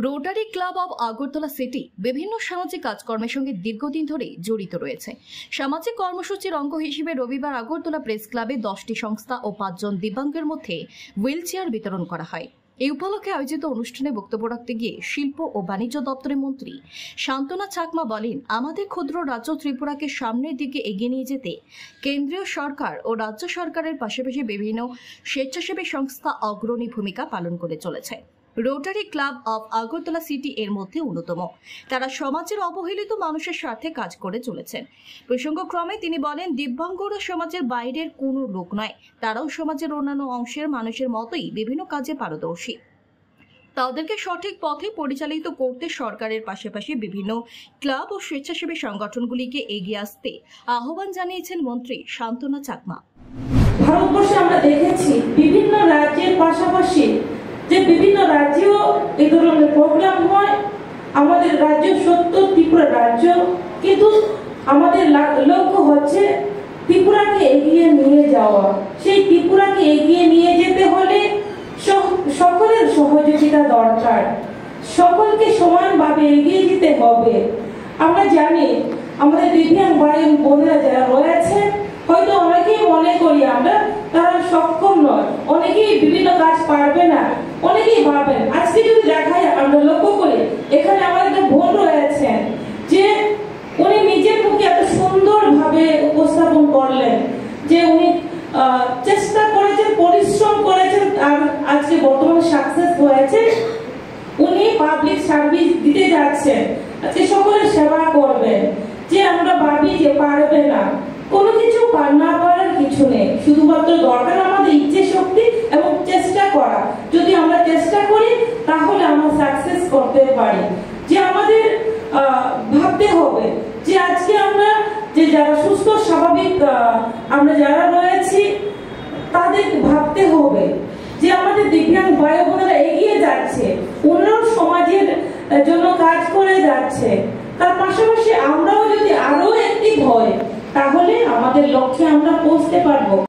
Rotary club of Agartala city বিভিন্ন সামাজিক কাজকর্মের সঙ্গে দীর্ঘদিন ধরে জড়িত রয়েছে। সামাজিক কর্মসূচির অঙ্গ হিসেবে রবিবার আগরতলা প্রেস ক্লাবে 10টি সংস্থা ও 5 জন দিব্যাঙ্গের মধ্যে হুইল চেয়ার বিতরণ করা হয়। এই উপলক্ষে আয়োজিত অনুষ্ঠানে বক্তব্য রাখতে গিয়ে শিল্প ও বাণিজ্য দপ্তরের মন্ত্রী শান্তনা চাকমা বলেন, আমাদের ক্ষুদ্র রাজ্য ত্রিপুরাকে সামনের দিকে এগিয়ে নিয়ে যেতে কেন্দ্রীয় সরকার ও রাজ্য সরকারের পাশাপাশি বিভিন্ন স্বেচ্ছাসেবী সংস্থা অগ্রণী ভূমিকা পালন করে চলেছে। Rotary club of Agartala city এর মধ্যে অন্যতম। তারা সমাজের অবহেলিত মানুষের স্বার্থে কাজ করে চলেছেন। প্রসঙ্গক্রমে তিনি বলেন, দিব্যাঙ্গরা সমাজের বাইরের কোনো লোক নয়, তারাও সমাজের অন্যান্য অংশের মানুষের মতোই বিভিন্ন কাজে পারদর্শী। তাদেরকে সঠিক পথে পরিচালিত করতে সরকারের পাশাপাশি বিভিন্ন ক্লাব ও স্বেচ্ছাসেবী সংগঠনগুলিকে এগিয়ে আসতে আহ্বান জানিয়েছেন মন্ত্রী শান্তনা চাকমা। ভারতবর্ষে আমরা দেখেছি বিভিন্ন রাজ্যের পাশাপাশি যে বিভিন্ন রাজ্যেও এই ধরনের প্রোগ্রাম হয়। আমাদের রাজ্য সত্য ত্রিপুরা রাজ্য, কিন্তু আমাদের লক্ষ্য হচ্ছে ত্রিপুরাকে এগিয়ে নিয়ে যাওয়া। সেই ত্রিপুরাকে এগিয়ে নিয়ে যেতে হলে সকলের সহযোগিতা দরকার, সকলকে সমানভাবে এগিয়ে যেতে হবে। আমরা জানি আমাদের দিব্যাঙ্গ ভাই বোনেরা যারা রয়েছে, হয়তো অনেকেই মনে করি আমরা তারা সক্ষম নয়, অনেকেই বিভিন্ন কাজ পারবে না, অনেকেই ভাবেন। আজকে যদি দেখা যায়, আমরা লক্ষ্য করি এখানে আমাদের একটা বোন রয়েছেন যে উনি নিজের মুখে এত সুন্দরভাবে উপস্থাপন করলেন যে উনি চেষ্টা করেছেন, পরিশ্রম করেছেন, আর আজকে বর্তমানে সাকসেস হয়েছে। উনি পাবলিক সার্ভিস দিতে যাচ্ছেন, আজকে সকলের সেবা করবেন। যে আমরা ভাবি যে পারবে না, কোনো কিছু না পারার কিছু নেই, শুধুমাত্র দরকার আমাদের ইচ্ছে শক্তি এবং চেষ্টা করা। যদি আমরা চেষ্টা করি তাহলে আমরা সাকসেস করতে পারি। যে আমাদের ভাবতে হবে যে আজকে আমরা যে যারা সুস্থ স্বাভাবিক আমরা যারা রয়েছি তাদের ভাবতে হবে যে আমাদের দিব্যাঙ্গ ভাই বোনেরা এগিয়ে যাচ্ছে, ওনারাও সমাজের জন্য কাজ করে যাচ্ছে। তার পাশাপাশি আমরাও যদি আরো অ্যাক্টিভ হই তাহলে আমাদের লক্ষ্যে আমরা পৌঁছতে পারবো।